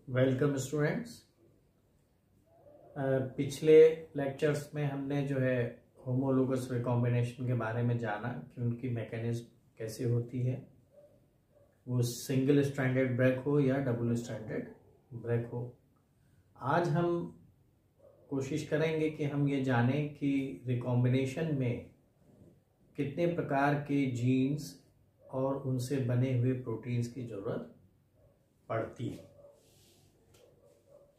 Welcome students. पिछले lectures में हमने जो है होमोलोगस रिकॉम्बिनेशन के बारे में जाना कि उनकी मैकेनिज्म कैसे होती है, वो सिंगल स्ट्रैंडेड ब्रेक हो या डबल स्ट्रैंडेड ब्रेक हो। आज हम कोशिश करेंगे कि हम ये जानें कि रिकॉम्बिनेशन में कितने प्रकार के जीन्स और उनसे बने हुए प्रोटीन्स की ज़रूरत पड़ती है।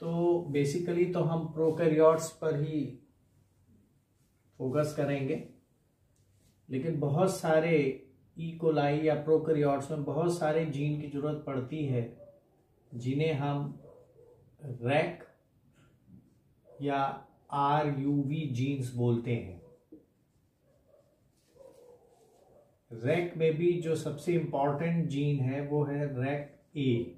तो बेसिकली तो हम प्रोकैरियोट्स पर ही फोकस करेंगे, लेकिन बहुत सारे ई कोलाई या प्रोकैरियोट्स में बहुत सारे जीन की जरूरत पड़ती है जिन्हें हम रैक या RUV जीन्स बोलते हैं। रैक में भी जो सबसे इंपॉर्टेंट जीन है वो है रैक ए।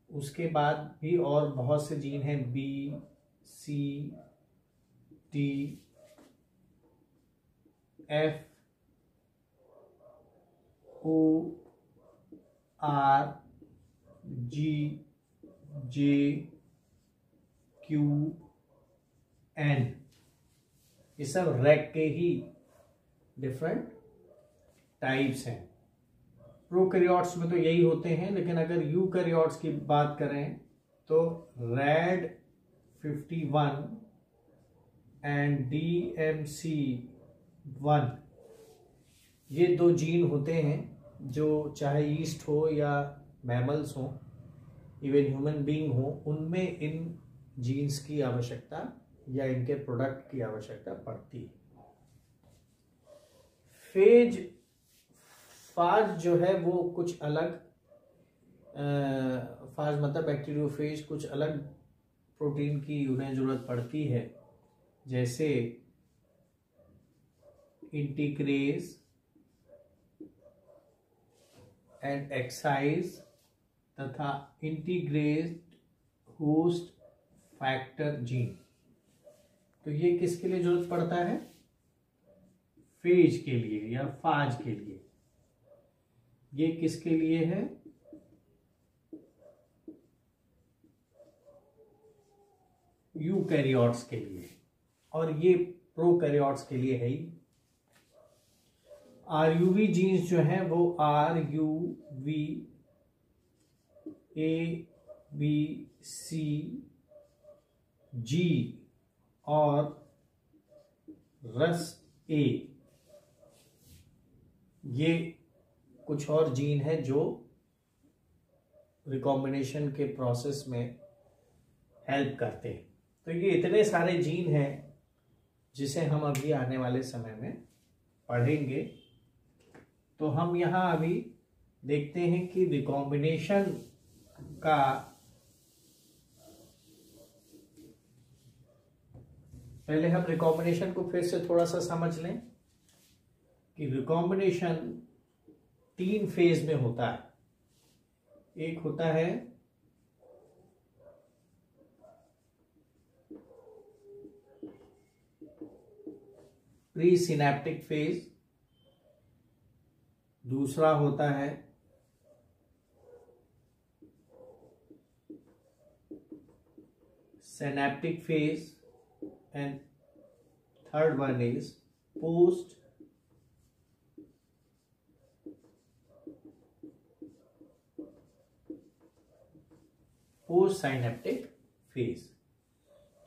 उसके बाद भी और बहुत से जीन हैं, B, C, T, F, O, R, G, J, Q, N। ये सब रैक के ही डिफरेंट टाइप्स हैं। प्रोकैरियोट्स में तो यही होते हैं, लेकिन अगर यूकैरियोट्स की बात करें तो RAD51 एंड DMC1 ये दो जीन होते हैं जो चाहे ईस्ट हो या मैमल्स हो, इवन ह्यूमन बीइंग हो, उनमें इन जीन्स की आवश्यकता या इनके प्रोडक्ट की आवश्यकता पड़ती है। फाज जो है वो कुछ अलग, फाज मतलब बैक्टीरियोफेज, कुछ अलग प्रोटीन की उन्हें जरूरत पड़ती है, जैसे इंटीग्रेज एंड एक्साइज तथा इंटीग्रेज होस्ट फैक्टर जीन। तो ये किसके लिए जरूरत पड़ता है? फेज के लिए या फाज के लिए। ये किसके लिए है? यूकैरियोट्स के लिए, और ये प्रोकैरियोट्स के लिए है ही। RUV जीन्स जो है वो RUV A, B, C, G और रस A, ये कुछ और जीन है जो रिकॉम्बिनेशन के प्रोसेस में हेल्प करते हैं। तो ये इतने सारे जीन हैं जिसे हम अभी आने वाले समय में पढ़ेंगे। तो हम यहाँ अभी देखते हैं कि रिकॉम्बिनेशन का पहले हम रिकॉम्बिनेशन को फिर से थोड़ा सा समझ लें कि रिकॉम्बिनेशन 3 फेज में होता है। एक होता है प्री सिनेप्टिक फेज, दूसरा होता है synaptic phase and third one is post synaptic phase.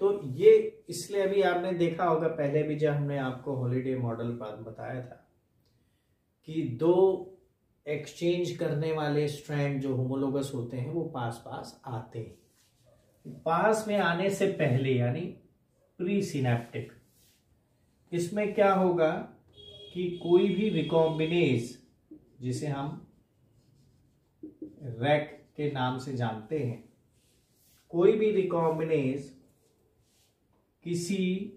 तो ये इसलिए अभी आपने देखा होगा, पहले भी जब हमने आपको हॉलिडे मॉडल बताया था कि दो एक्सचेंज करने वाले स्ट्रैंड जो होमोलोगस होते हैं वो पास पास आते हैं। पास में आने से पहले यानी प्री सिनेप्टिक, इसमें क्या होगा कि कोई भी रिकॉम्बिनेज जिसे हम रैक के नाम से जानते हैं, कोई भी रिकॉम्बिनेज किसी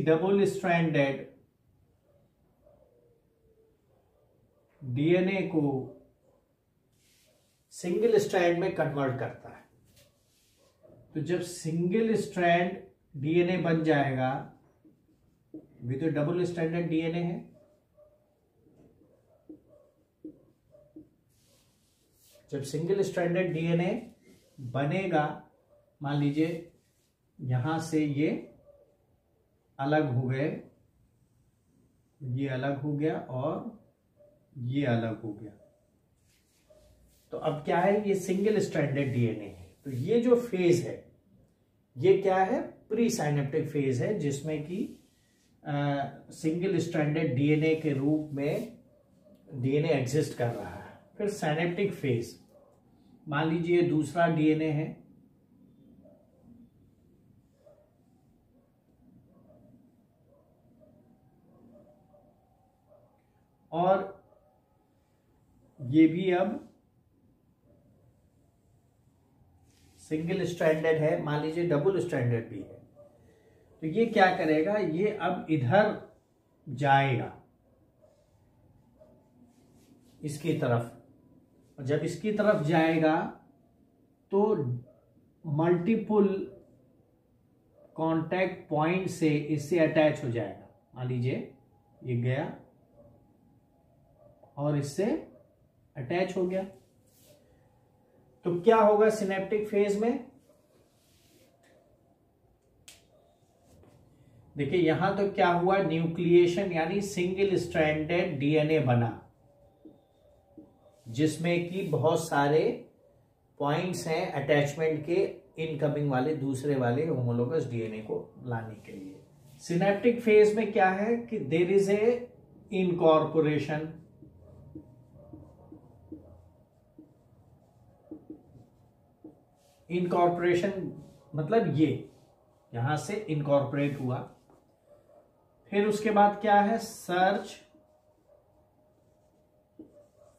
डबल स्ट्रैंडेड DNA को सिंगल स्ट्रैंड में कन्वर्ट करता है। तो जब सिंगल स्ट्रैंड DNA बन जाएगा, भी तो डबल स्ट्रैंडेड DNA है, जब सिंगल स्ट्रैंडेड डीएनए बनेगा, मान लीजिए यहां से ये अलग हो गए, ये अलग हो गया और ये अलग हो गया, तो अब क्या है, ये सिंगल स्ट्रैंडेड डीएनए है। तो ये जो फेज है ये क्या है, प्री साइनेप्टिक फेज है, जिसमें कि सिंगल स्ट्रैंडेड डीएनए के रूप में डीएनए एग्जिस्ट कर रहा है। फिर साइनेप्टिक फेज, मान लीजिए दूसरा डीएनए है, और ये भी अब सिंगल स्ट्रैंडेड है, मान लीजिए डबल स्ट्रैंडेड भी है। तो ये क्या करेगा, ये अब इधर जाएगा इसकी तरफ, और जब इसकी तरफ जाएगा तो मल्टीपल कांटेक्ट पॉइंट से इससे अटैच हो जाएगा। मान लीजिए ये गया और इससे अटैच हो गया, तो क्या होगा सिनेप्टिक फेज में, देखिए यहां तो क्या हुआ, न्यूक्लिएशन यानी सिंगल स्ट्रैंडेड डीएनए बना, जिसमें कि बहुत सारे पॉइंट्स हैं अटैचमेंट के, इनकमिंग वाले दूसरे वाले होमोलोगस डीएनए को लाने के लिए। सिनेप्टिक फेज में क्या है कि there is a incorporation, incorporation मतलब ये यहां से इनकॉर्पोरेट हुआ। फिर उसके बाद क्या है, सर्च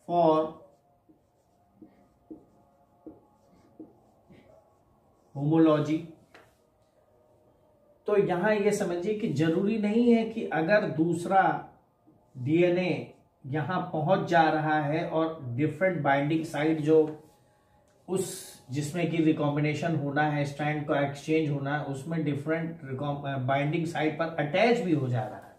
फॉर होमोलॉजी। तो यहां ये समझिए कि जरूरी नहीं है कि अगर दूसरा डीएनए यहां पहुंच जा रहा है और डिफरेंट बाइंडिंग साइट जो उस जिसमें कि रिकॉम्बिनेशन होना है, स्ट्रैंड का एक्सचेंज होना है, उसमें डिफरेंट बाइंडिंग साइट पर अटैच भी हो जा रहा है,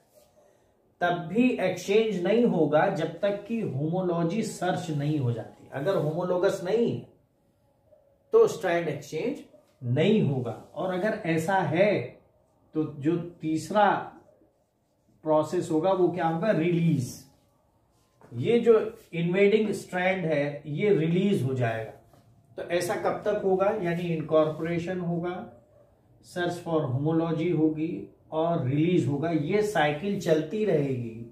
तब भी एक्सचेंज नहीं होगा जब तक कि होमोलॉजी सर्च नहीं हो जाती। अगर होमोलोगस नहीं है तो स्ट्रैंड एक्सचेंज नहीं होगा। और अगर ऐसा है तो जो तीसरा प्रोसेस होगा वो क्या होगा, रिलीज। ये जो इन्वेडिंग स्ट्रैंड है ये रिलीज हो जाएगा। तो ऐसा कब तक होगा, यानी इनकॉर्पोरेशन होगा, सर्च फॉर होमोलॉजी होगी और रिलीज होगा। ये साइकिल चलती रहेगी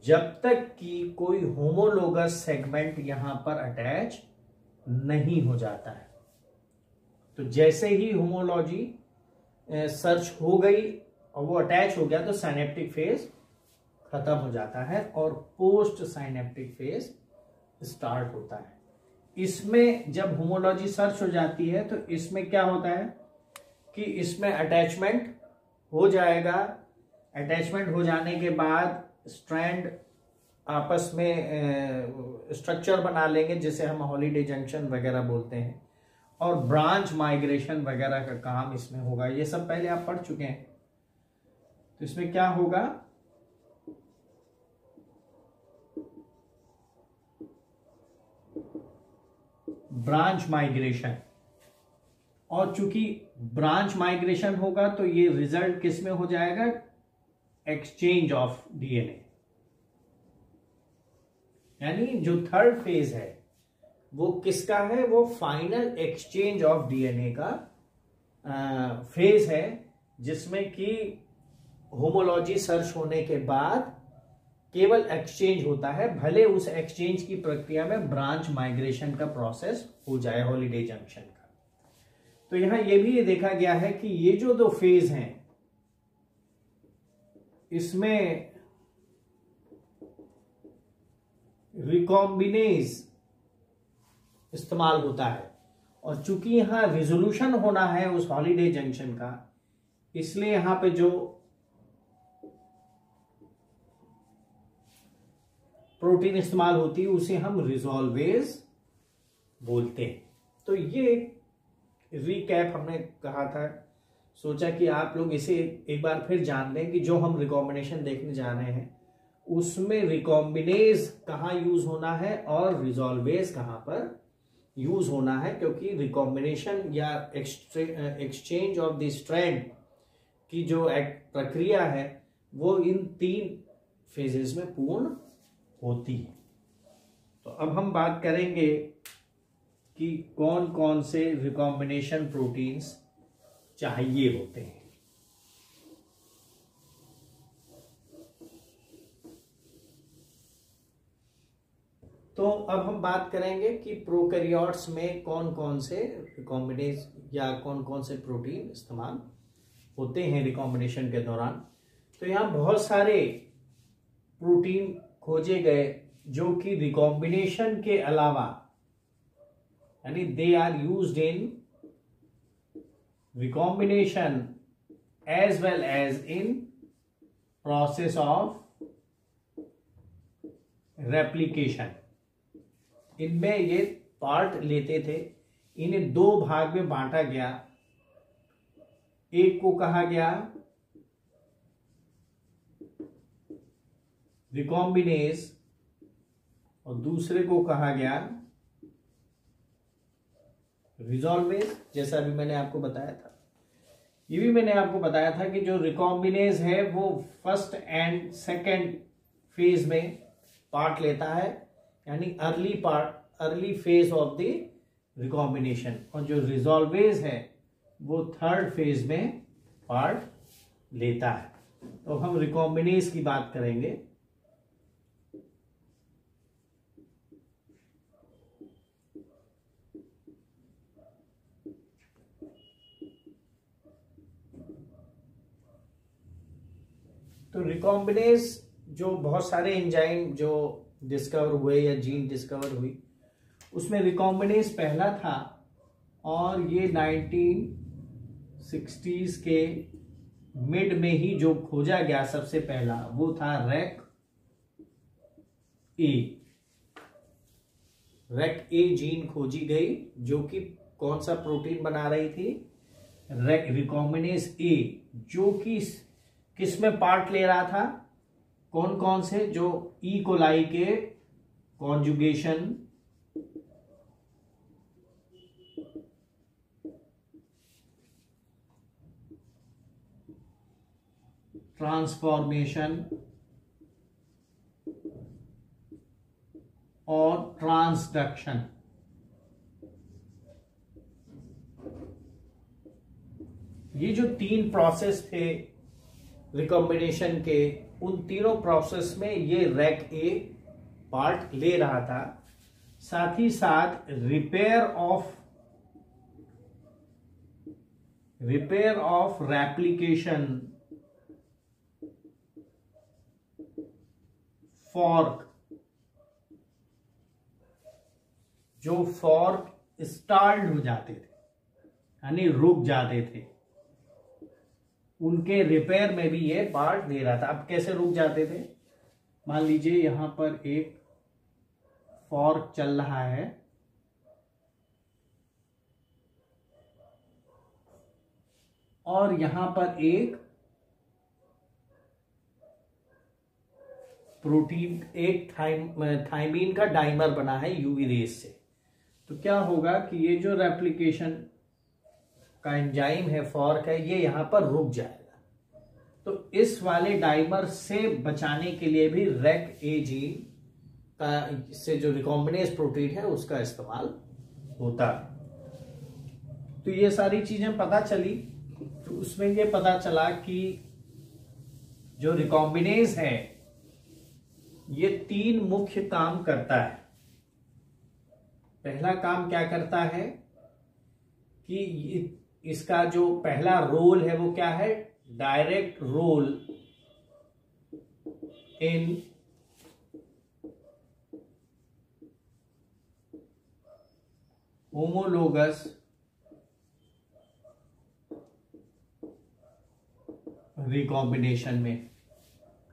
जब तक कि कोई होमोलोगस सेगमेंट यहां पर अटैच नहीं हो जाता है। तो जैसे ही होमोलॉजी सर्च हो गई और वो अटैच हो गया तो साइनेप्टिक फेज खत्म हो जाता है और पोस्ट साइनेप्टिक फेज स्टार्ट होता है। इसमें जब होमोलॉजी सर्च हो जाती है तो इसमें क्या होता है कि इसमें अटैचमेंट हो जाएगा। अटैचमेंट हो जाने के बाद स्ट्रैंड आपस में स्ट्रक्चर बना लेंगे जिसे हम हॉलीडे जंक्शन वगैरह बोलते हैं, और ब्रांच माइग्रेशन वगैरह का काम इसमें होगा। ये सब पहले आप पढ़ चुके हैं। तो इसमें क्या होगा, ब्रांच माइग्रेशन, और चूंकि ब्रांच माइग्रेशन होगा तो ये रिजल्ट किस में हो जाएगा, एक्सचेंज ऑफ डीएनए। यानी जो थर्ड फेज है वो किसका है, वो फाइनल एक्सचेंज ऑफ डीएनए का फेज है, जिसमें कि होमोलॉजी सर्च होने के बाद केवल एक्सचेंज होता है, भले उस एक्सचेंज की प्रक्रिया में ब्रांच माइग्रेशन का प्रोसेस हो जाए, हॉलीडे जंक्शन का। तो यहां यह भी देखा गया है कि ये जो दो फेज हैं इसमें रिकॉम्बिनेज इस्तेमाल होता है, और चूंकि यहां रिजोल्यूशन होना है उस हॉलीडे जंक्शन का, इसलिए यहां पे जो प्रोटीन इस्तेमाल होती है उसे हम रिजोल्वेज बोलते हैं। तो ये रिकैप हमने कहा था, सोचा कि आप लोग इसे एक बार फिर जान लें कि जो हम रिकॉम्बिनेशन देखने जा रहे हैं उसमें रिकॉम्बिनेज कहां यूज होना है और रिजोल्वेज कहां पर यूज होना है, क्योंकि रिकॉम्बिनेशन या एक्सचेंज ऑफ द स्ट्रैंड की जो एक प्रक्रिया है वो इन 3 फेजेस में पूर्ण होती है। तो अब हम बात करेंगे कि कौन कौन से रिकॉम्बिनेशन प्रोटीन्स चाहिए होते हैं। तो अब हम बात करेंगे कि प्रोकैरियोट्स में कौन कौन से रिकॉम्बिनेशन या कौन कौन से प्रोटीन इस्तेमाल होते हैं रिकॉम्बिनेशन के दौरान। तो यहाँ बहुत सारे प्रोटीन खोजे गए जो कि रिकॉम्बिनेशन के अलावा, यानी they are used in recombination as well as in process of replication. इनमें ये पार्ट लेते थे। इन्हें 2 भाग में बांटा गया। एक को कहा गया रिकॉम्बिनेज और दूसरे को कहा गया रिजॉल्वेज। जैसा भी मैंने आपको बताया था, ये भी मैंने आपको बताया था कि जो रिकॉम्बिनेज है वो फर्स्ट एंड सेकेंड फेज में पार्ट लेता है, यानी early phase of the recombination, और जो रिजॉल्वेज है वो थर्ड फेज में पार्ट लेता है। तो हम रिकॉम्बिनेज की बात करेंगे। तो रिकॉम्बिनेज जो बहुत सारे एंजाइम जो डिस्कवर हुए या जीन डिस्कवर हुई, उसमें रिकॉम्बिनेज पहला था, और ये 1960s के मिड में ही जो खोजा गया सबसे पहला वो था रैक ए जीन खोजी गई, जो कि कौन सा प्रोटीन बना रही थी, रिकॉम्बिनेज ए, जो कि किस में पार्ट ले रहा था, कौन कौन से, जो ई कोलाई के कॉन्जुगेशन, ट्रांसफॉर्मेशन और ट्रांसडक्शन। ये जो 3 प्रोसेस थे रिकॉम्बिनेशन के, उन तीनों प्रोसेस में ये रैक ए पार्ट ले रहा था। साथ ही साथ रिपेयर ऑफ रेप्लिकेशन फॉर्क, जो फॉर्क स्टाल्ड हो जाते थे यानी रुक जाते थे, उनके रिपेयर में भी ये पार्ट दे रहा था। अब कैसे रुक जाते थे, मान लीजिए यहां पर एक फॉर्क चल रहा है, और यहां पर एक प्रोटीन, एक थाइमीन का डाइमर बना है यूवी रेस से। तो क्या होगा कि ये जो रेप्लिकेशन का एंजाइम है, फॉर्क है, ये यहां पर रुक जाएगा। तो इस वाले डाइमर से बचाने के लिए भी रैक ए जीन का से जो रिकॉम्बिनेज प्रोटीन है उसका इस्तेमाल होता है। तो ये सारी चीजें पता चली। तो उसमें ये पता चला कि जो रिकॉम्बिनेज है ये 3 मुख्य काम करता है। पहला काम क्या करता है कि इसका जो पहला रोल है वो क्या है, direct role in homologous recombination में,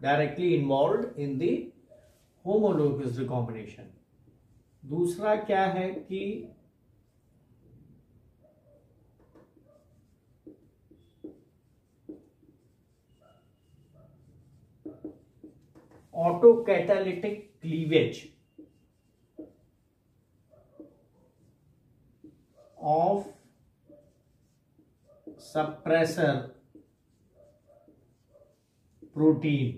directly involve in the homologous recombination. दूसरा क्या है कि auto catalytic cleavage. of suppressor protein।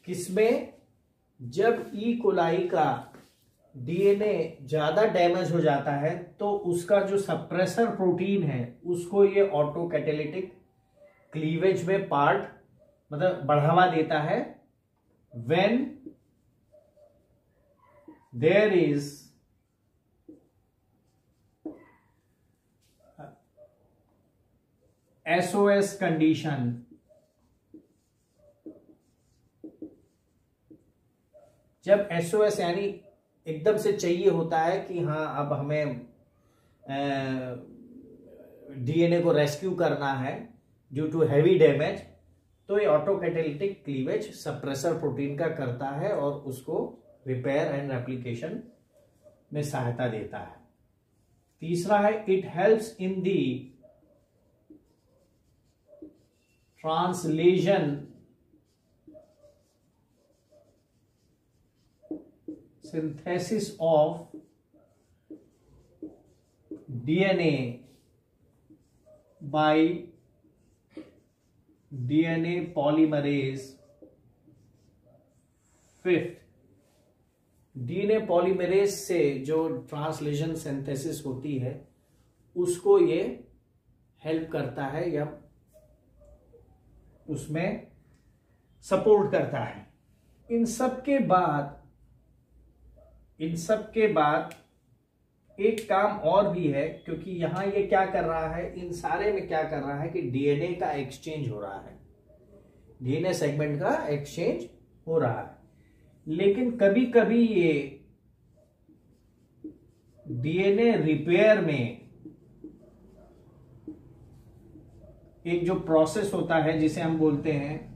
किसमें? जब ई कोलाई का डीएनए ज्यादा डैमेज हो जाता है तो उसका जो सप्रेसर प्रोटीन है उसको ये ऑटो कैटेलिटिक क्लीवेज में पार्ट मतलब बढ़ावा देता है। When there is SOS condition, जब एसओएस यानी एकदम से चाहिए होता है कि हाँ अब हमें डीएनए को रेस्क्यू करना है ड्यू टू हैवी डैमेज, तो ये auto catalytic cleavage suppressor protein का करता है और उसको रिपेयर एंड रेप्लिकेशन में सहायता देता है। तीसरा है it helps in the translation synthesis of DNA by DNA polymerase 5। DNA polymerase से जो ट्रांसलेशन सिंथेसिस होती है उसको ये हेल्प करता है या उसमें सपोर्ट करता है। इन सब के बाद एक काम और भी है, क्योंकि यहां ये क्या कर रहा है, इन सारे में क्या कर रहा है कि डीएनए का एक्सचेंज हो रहा है, डीएनए सेगमेंट का एक्सचेंज हो रहा है। लेकिन कभी कभी ये डीएनए रिपेयर में एक जो प्रोसेस होता है जिसे हम बोलते हैं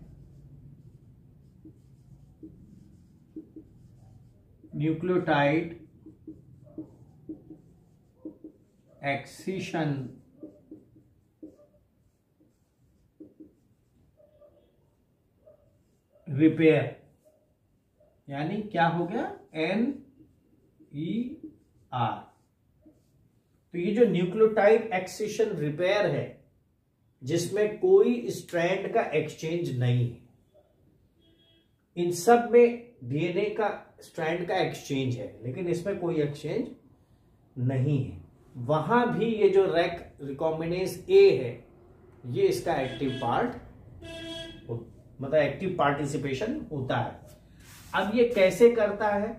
न्यूक्लियोटाइड एक्सीशन रिपेयर, यानी क्या हो गया NER। तो ये जो न्यूक्लियोटाइड एक्सीशन रिपेयर है जिसमें कोई स्ट्रैंड का एक्सचेंज नहीं है, इन सब में डीएनए का स्ट्रैंड का एक्सचेंज है लेकिन इसमें कोई एक्सचेंज नहीं है, वहां भी ये जो रैक रिकॉम्बिनेज ए है ये इसका एक्टिव पार्ट मतलब एक्टिव पार्टिसिपेशन होता है। अब ये कैसे करता है,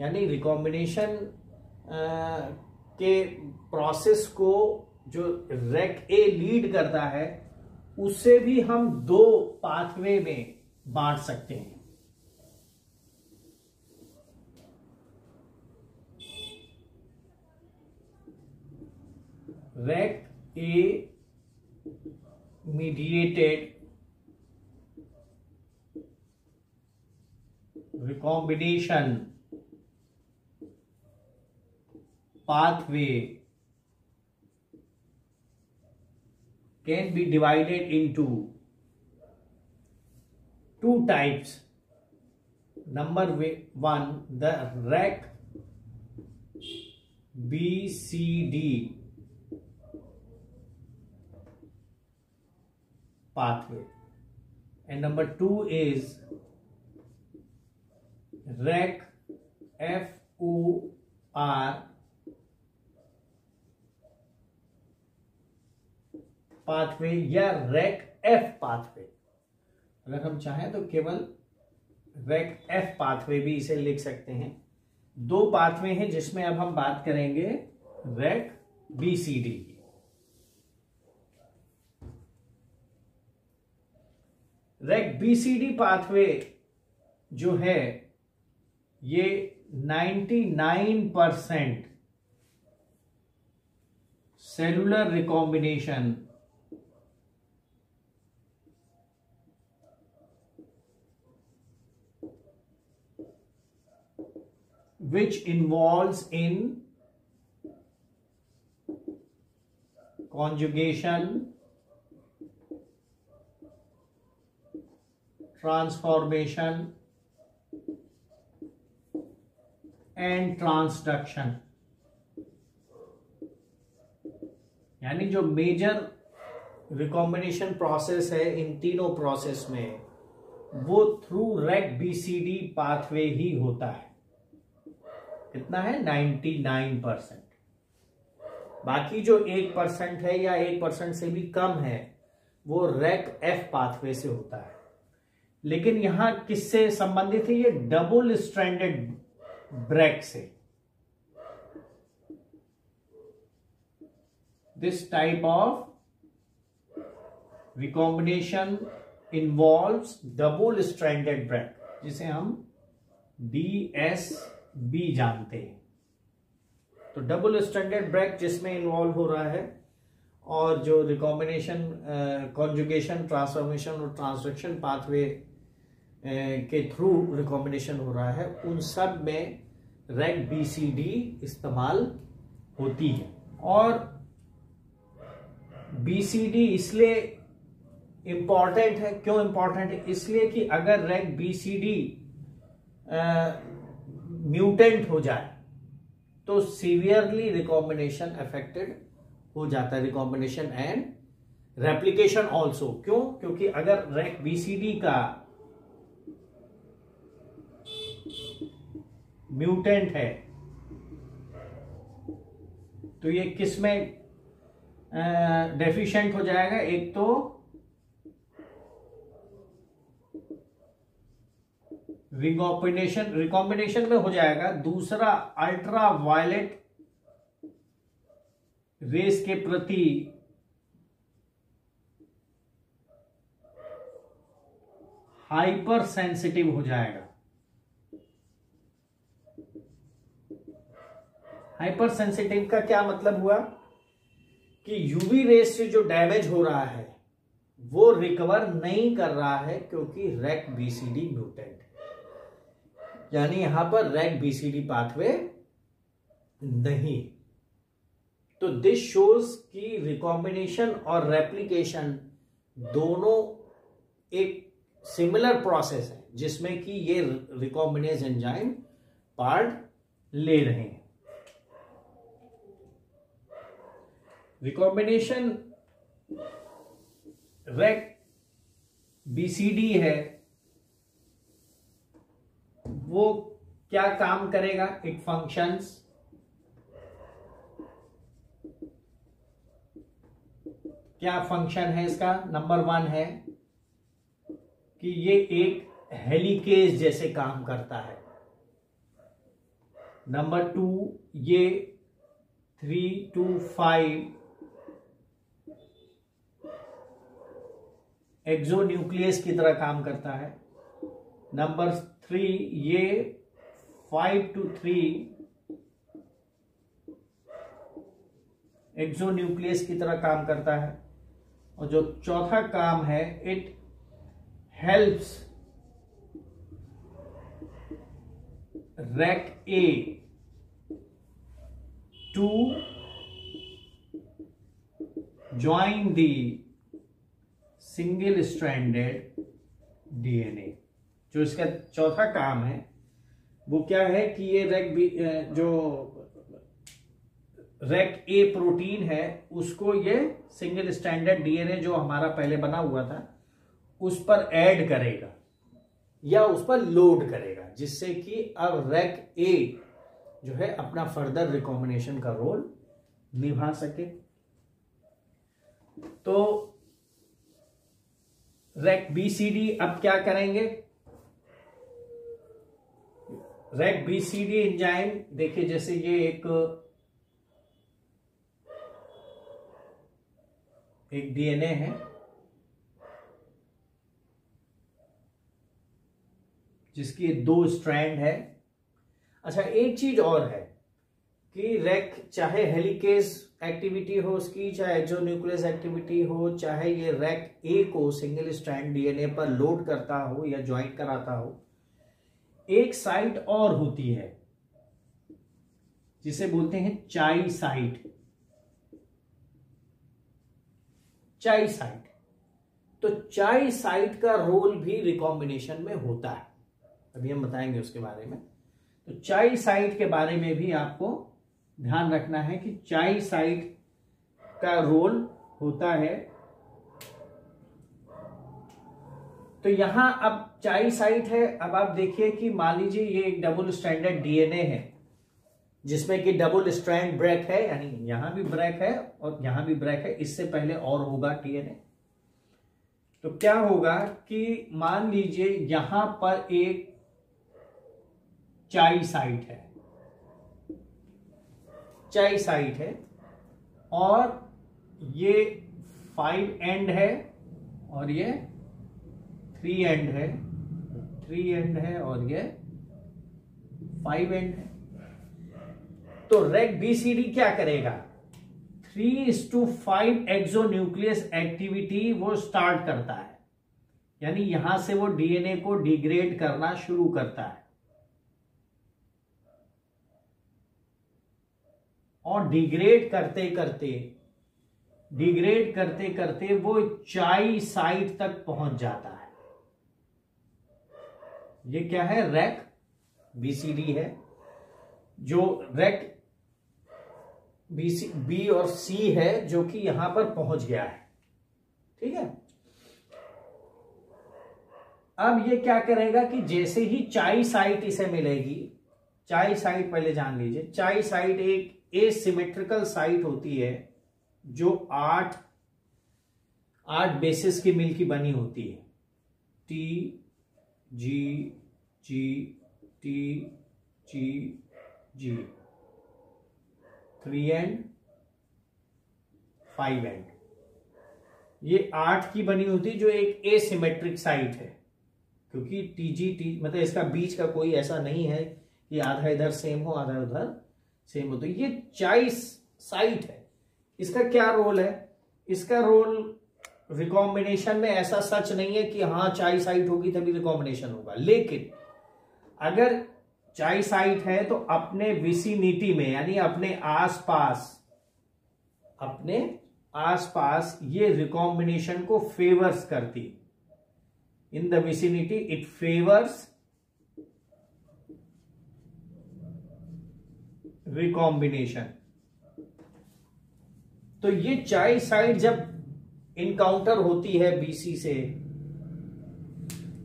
यानी रिकॉम्बिनेशन के प्रोसेस को जो रैक ए लीड करता है उससे भी हम दो पाथवे में बांट सकते हैं। Rack A mediated recombination pathway can be divided into two types. Number one, the RAC BCD pathway, and number two is RAC FOR pathway या रैक एफ पाथवे। अगर हम चाहें तो केवल रैक एफ पाथवे भी इसे लिख सकते हैं। दो पाथवे हैं जिसमें अब हम बात करेंगे रैक बीसीडी की। रैक बीसीडी पाथवे जो है ये 99% cellular recombination which involves in conjugation, transformation and transduction, यानी जो मेजर रिकॉम्बिनेशन प्रोसेस है इन तीनों प्रोसेस में वो थ्रू रेक बीसीडी पाथवे ही होता है। कितना है? 99%। बाकी जो 1% है या 1% से भी कम है वो रेक एफ पाथवे से होता है। लेकिन यहां किससे संबंधित है? ये डबल स्ट्रैंडेड ब्रेक से। This type of recombination involves double stranded break, जिसे हम DSB जानते हैं। तो डबल स्ट्रैंडेड ब्रेक जिसमें इन्वॉल्व हो रहा है और जो रिकॉम्बिनेशन, कॉन्जुगेशन, ट्रांसफॉर्मेशन और ट्रांसडक्शन पाथवे के थ्रू रिकॉम्बिनेशन हो रहा है, उन सब में रेक बीसीडी इस्तेमाल होती है। और बीसीडी इसलिए इंपॉर्टेंट है, क्यों इंपॉर्टेंट है? इसलिए कि अगर रेक बीसीडी म्यूटेंट हो जाए तो सीवियरली रिकॉम्बिनेशन अफेक्टेड हो जाता है, रिकॉम्बिनेशन एंड रेप्लिकेशन ऑल्सो। क्यों? क्योंकि अगर रेक बीसीडी का म्यूटेंट है तो ये किसमें डेफिशिएंट हो जाएगा? एक तो रिकॉम्बिनेशन में हो जाएगा, दूसरा अल्ट्रा वायलेट रेस के प्रति हाइपर सेंसिटिव हो जाएगा। हाइपर सेंसिटिव का क्या मतलब हुआ कि यूवी रेस से जो डैमेज हो रहा है वो रिकवर नहीं कर रहा है, क्योंकि रेक बीसीडी म्यूटेंट है, यानी यहां पर रेक बीसीडी पाथवे नहीं। तो दिस शोज कि रिकॉम्बिनेशन और रेप्लिकेशन दोनों एक सिमिलर प्रोसेस है, जिसमें कि ये रिकॉम्बिनेज एंजाइम पार्ट ले रहे हैं। रिकॉम्बिनेशन रेक बीसीडी है, वो क्या काम करेगा? इट फंक्शंस क्या फंक्शन है इसका? नंबर 1 है कि ये एक हेलिकेज जैसे काम करता है। नंबर 2, ये 3 to 5 एक्सोन्यूक्लियस की तरह काम करता है। नंबर 3, ये 5 to 3 एक्सोन्यूक्लियस की तरह काम करता है। और जो चौथा काम है, it helps rec A to join the single stranded DNA. जो इसका चौथा काम है वो क्या है कि ये रेक ए प्रोटीन है उसको ये सिंगल स्ट्रैंडेड डीएनए जो हमारा पहले बना हुआ था उस पर ऐड करेगा या उस पर लोड करेगा, जिससे कि अब रेक ए जो है अपना फर्दर रिकॉम्बिनेशन का रोल निभा सके। तो रेक बीसीडी अब क्या करेंगे? रेक बीसीडी एंजाइम देखिए, जैसे ये एक डीएनए है जिसकी 2 स्ट्रैंड है। अच्छा, एक चीज और है कि रेक चाहे हेलिकेज एक्टिविटी हो उसकी, चाहे एक्सोन्यूक्लियस एक्टिविटी हो, चाहे ये रेक ए को सिंगल स्ट्रैंड डीएनए पर लोड करता हो या ज्वाइन कराता हो, एक साइट और होती है जिसे बोलते हैं चाई साइट। चाई साइट, तो चाई साइट का रोल भी रिकॉम्बिनेशन में होता है, अभी हम बताएंगे उसके बारे में। तो चाइल्ड साइट के बारे में भी आपको ध्यान रखना है कि चाइल्ड साइट का रोल होता है। तो यहां अब चाइल्ड साइट है। अब आप देखिए कि मान लीजिए ये एक डबल स्ट्रैंडेड डीएनए है जिसमें कि डबल स्ट्रैंड ब्रेक है, यानी यहां भी ब्रेक है और यहां भी ब्रेक है, इससे पहले और होगा डीएनए। तो क्या होगा कि मान लीजिए यहां पर एक चाइल्ड साइट है, चाइल्ड साइट है और ये 5 एंड है और ये 3 एंड है, 3 एंड है और ये 5 एंड है। तो रेक बीसीडी क्या करेगा, 3:5 एक्सोन्यूक्लियस एक्टिविटी वो स्टार्ट करता है, यानी यहां से वो डीएनए को डिग्रेड करना शुरू करता है और डिग्रेड करते करते वो चाइल्ड साइट तक पहुंच जाता है। ये क्या है, रेक बीसीडी है, जो रेक बी और सी है जो कि यहां पर पहुंच गया है। ठीक है, अब ये क्या करेगा कि जैसे ही चाइल्ड साइट इसे मिलेगी, चाइल्ड साइट पहले जान लीजिए, चाइल्ड साइट एक एसिमेट्रिकल साइट होती है जो 8 बेसिस की मिल की बनी होती है, T G G T G G, 3 and 5 and, ये 8 की बनी होती है जो एक एसिमेट्रिक साइट है, क्योंकि टी मतलब इसका बीच का कोई ऐसा नहीं है कि आधा इधर सेम हो आधा उधर सेम हो। तो ये चाइल्ड साइट है। इसका क्या रोल है, इसका रोल रिकॉम्बिनेशन में ऐसा सच नहीं है कि हाँ चाइल्ड साइट होगी तभी रिकॉम्बिनेशन होगा, लेकिन अगर चाइल्ड साइट है तो अपने विसिनिटी में यानी अपने आसपास ये रिकॉम्बिनेशन को फेवर्स करती। In the vicinity it favours recombination. तो ये चाइल्ड साइट जब इनकाउंटर होती है बीसी से,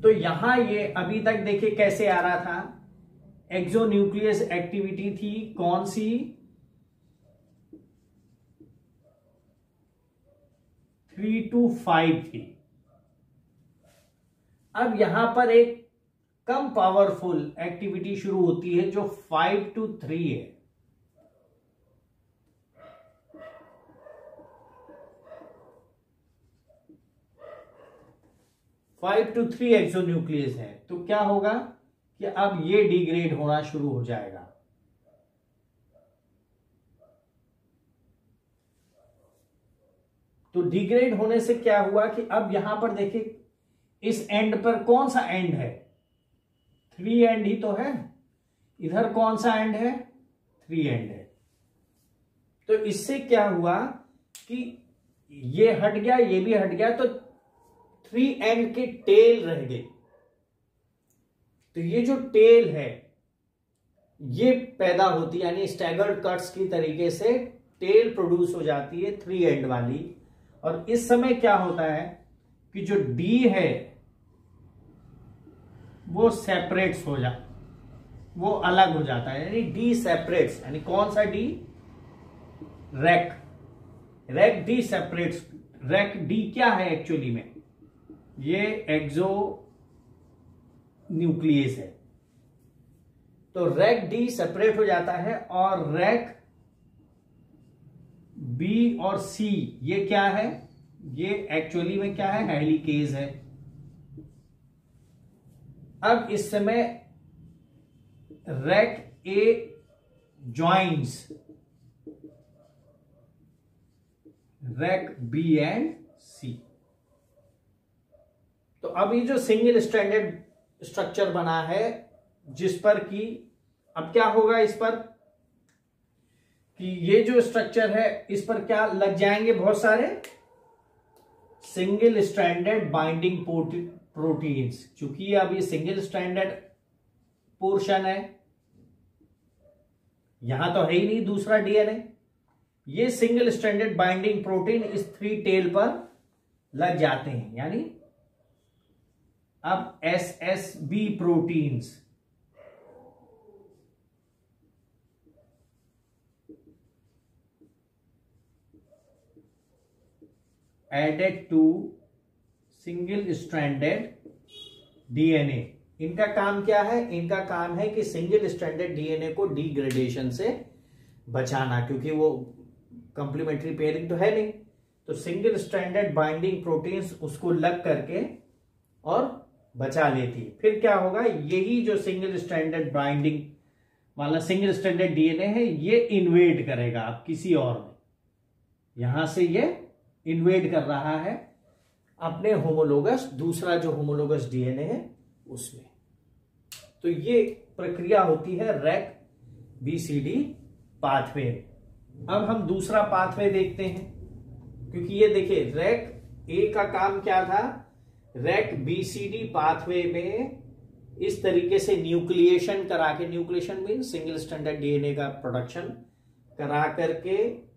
तो यहां ये अभी तक देखिए कैसे आ रहा था, एक्सोन्यूक्लियस एक्टिविटी थी कौन सी, 3 to 5 थी। अब यहां पर एक कम पावरफुल एक्टिविटी शुरू होती है जो 5 to 3 है। 5 to 3 एक्सोन्यूक्लियस है। तो क्या होगा कि अब ये डिग्रेड होना शुरू हो जाएगा। तो डिग्रेड होने से क्या हुआ कि अब यहां पर देखिए इस एंड पर कौन सा एंड है, 3 एंड ही तो है, इधर कौन सा एंड है, 3 एंड है। तो इससे क्या हुआ कि ये हट गया, ये भी हट गया, तो 3 एंड के टेल रह गए। तो ये जो टेल है ये पैदा होती है, यानी स्टैगर्ड कट्स की तरीके से टेल प्रोड्यूस हो जाती है 3 एंड वाली। और इस समय क्या होता है कि जो डी है वो सेपरेट्स हो वो अलग हो जाता है, यानी डी सेपरेट्स। यानी कौन सा D, rec D separates. Rec D क्या है एक्चुअली में, ये एक्सो न्यूक्लियस है। तो रेक डी सेपरेट हो जाता है और रेक बी और सी ये क्या है, ये एक्चुअली में क्या है, हेलिकेज है। अब इस समय rec A joins rec B and C. तो अब ये जो सिंगल स्ट्रैंडेड स्ट्रक्चर बना है जिस पर कि अब क्या होगा, इस पर कि ये जो स्ट्रक्चर है इस पर क्या लग जाएंगे, बहुत सारे सिंगल स्ट्रैंडेड बाइंडिंग प्रोटीन्स। चूंकि अब ये सिंगल स्ट्रैंडेड पोर्शन है यहां तो है ही नहीं दूसरा डीएनए। ये सिंगल स्ट्रैंडेड बाइंडिंग प्रोटीन इस 3 टेल पर लग जाते हैं, यानी अब SSB proteins added to single stranded DNA. इनका काम क्या है? इनका काम है कि सिंगल स्ट्रैंडेड डीएनए को डिग्रेडेशन से बचाना, क्योंकि वो कंप्लीमेंट्री पेयरिंग तो है नहीं, तो सिंगल स्ट्रैंडेड बाइंडिंग प्रोटीन्स उसको लग करके और बचा लेती है। फिर क्या होगा, यही जो सिंगल स्ट्रैंडेड बाइंडिंग वाला सिंगल स्ट्रैंडेड डीएनए है, ये इन्वेड करेगा अब किसी और में, यहां से ये इन्वेड कर रहा है अपने होमोलोगस, दूसरा जो होमोलोगस डीएनए है उसमें। तो ये प्रक्रिया होती है रैक BCD पाथवे। अब हम दूसरा पाथवे देखते हैं, क्योंकि ये देखिए रैक ए का काम क्या था, रैक BCD पाथवे में इस तरीके से न्यूक्लिएशन करा के, nucleation mean single stranded DNA का प्रोडक्शन करा करके,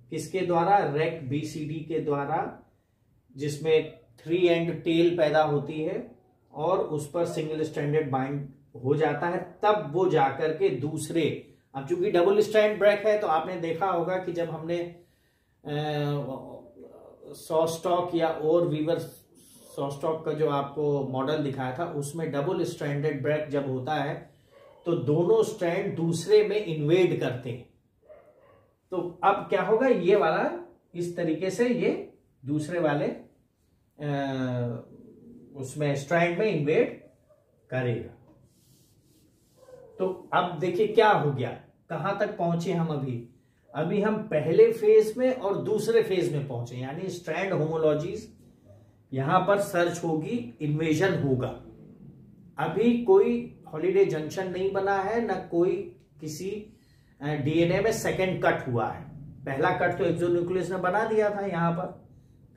किसके द्वारा, रैक BCD के द्वारा, जिसमें 3 एंड टेल पैदा होती है और उस पर सिंगल स्ट्रैंडेड बाइंड हो जाता है, तब वो जाकर के दूसरे, अब चूंकि डबल स्ट्रैंड ब्रेक है तो आपने देखा होगा कि जब हमने सॉस्टॉक या और वीवर सॉस्टॉक का जो आपको मॉडल दिखाया था, उसमें डबल स्ट्रैंडेड ब्रेक जब होता है तो दोनों स्ट्रैंड दूसरे में इन्वेड करते हैं। तो अब क्या होगा, ये वाला इस तरीके से ये दूसरे वाले उसमें स्ट्रैंड में इन्वेड करेगा। तो अब देखिए क्या हो गया, कहां तक पहुंचे हम अभी हम पहले फेज में और दूसरे फेज में पहुंचे, यानी स्ट्रैंड होमोलॉजीज यहां पर सर्च होगी, इन्वेजन होगा। अभी कोई हॉलिडे जंक्शन नहीं बना है, ना कोई किसी डीएनए में सेकंड कट हुआ है। पहला कट तो एक्सोन्यूक्लियस ने बना दिया था यहां पर,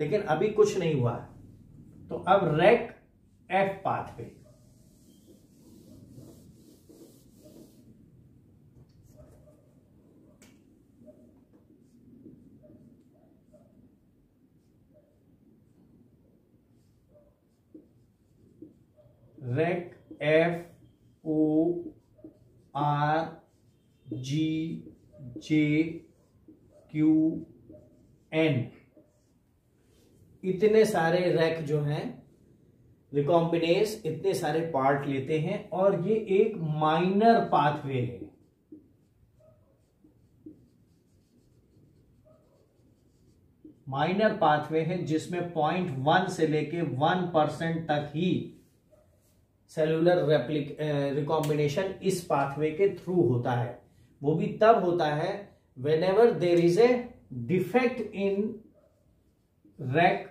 लेकिन अभी कुछ नहीं हुआ है। तो अब rack F pathway, rack FORGJQN, इतने सारे रैक जो हैं रिकॉम्बिनेस, इतने सारे पार्ट लेते हैं और ये एक माइनर पाथवे है। माइनर पाथवे है जिसमें 0.1 से लेके 1% तक ही सेलुलर रिकॉम्बिनेशन इस पाथवे के थ्रू होता है। वो भी तब होता है whenever there is a defect in rec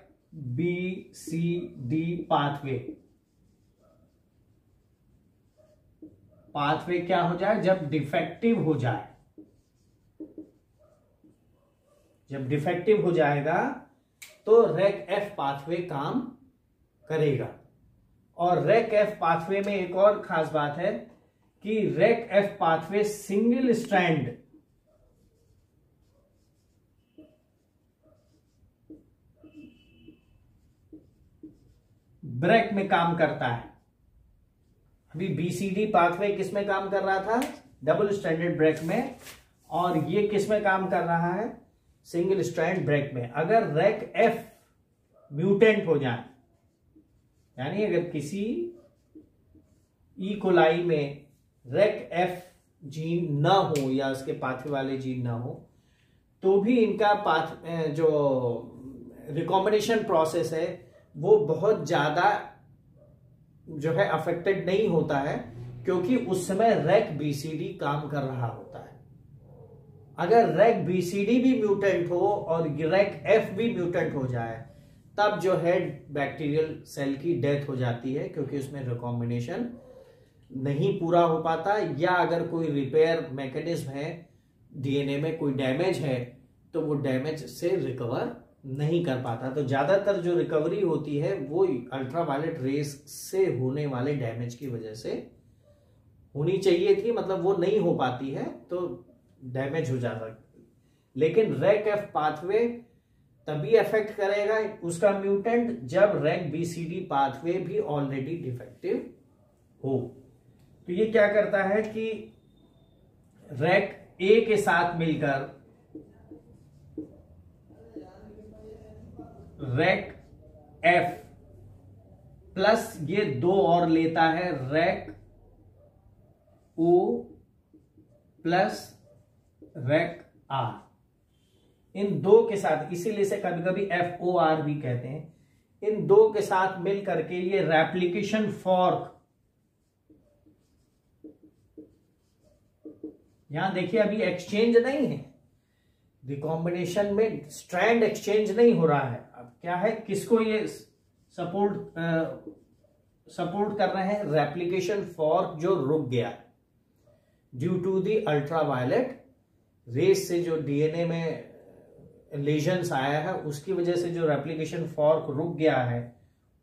BCD pathway. Pathway क्या हो जाए, जब डिफेक्टिव हो जाए, जब डिफेक्टिव हो जाएगा तो रैक F पाथवे काम करेगा। और रैक F पाथवे में एक और खास बात है कि rec F pathway single strand break में काम करता है। अभी BCD पाथवे किस में काम कर रहा था, डबल स्ट्रैंडेड ब्रेक में, और ये किस में काम कर रहा है, सिंगल स्ट्रैंड ब्रेक में। अगर रैक F म्यूटेंट हो जाए, यानी अगर किसी ई कोलाई में रैक F जीन ना हो या उसके पाथवे वाले जीन ना हो, तो भी इनका जो रिकॉम्बिनेशन प्रोसेस है वो बहुत ज्यादा जो है अफेक्टेड नहीं होता है, क्योंकि उस समय रैक BCD काम कर रहा होता है। अगर रैक BCD भी म्यूटेंट हो और रैक F भी म्यूटेंट हो जाए, तब जो है बैक्टीरियल सेल की डेथ हो जाती है, क्योंकि उसमें रिकॉम्बिनेशन नहीं पूरा हो पाता, या अगर कोई रिपेयर मैकेनिज्म है, डीएनए में कोई डैमेज है, तो वो डैमेज से रिकवर नहीं कर पाता। तो ज्यादातर जो रिकवरी होती है वो अल्ट्रावायलेट रेस से होने वाले डैमेज की वजह से होनी चाहिए थी, मतलब वो नहीं हो पाती है। तो डैमेज हो जाता है। लेकिन रैक एफ पाथवे तभी अफेक्ट करेगा उसका म्यूटेंट जब रैक बीसीडी पाथवे भी ऑलरेडी डिफेक्टिव हो। तो ये क्या करता है कि रैक ए के साथ मिलकर रैक एफ प्लस ये दो और लेता है rec O plus rec R, इन दो के साथ, इसीलिए से कभी कभी एफ ओ आर भी कहते हैं। इन दो के साथ मिल करके ये रेप्लिकेशन फॉर्क, यहां देखिए अभी एक्सचेंज नहीं है, रिकॉम्बिनेशन में स्ट्रैंड एक्सचेंज नहीं हो रहा है। अब क्या है, किसको ये सपोर्ट कर रहे हैं, रेप्लिकेशन फॉर्क जो रुक गया due to the ultraviolet rays से, जो डीएनए में लेजन्स आया है उसकी वजह से जो रेप्लिकेशन फॉर्क रुक गया है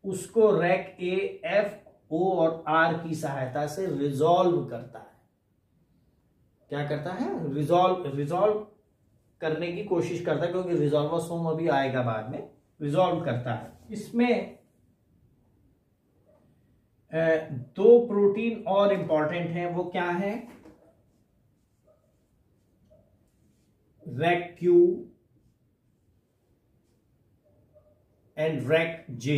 उसको रैक ए एफ ओ और आर की सहायता से रिजॉल्व करता है। क्या करता है, रिजॉल्व करने की कोशिश करता है, क्योंकि रिजॉल्वोसोम अभी आएगा बाद में, रिजॉल्व करता है। इसमें दो प्रोटीन और इंपॉर्टेंट हैं, वो क्या है, rack Q and React J.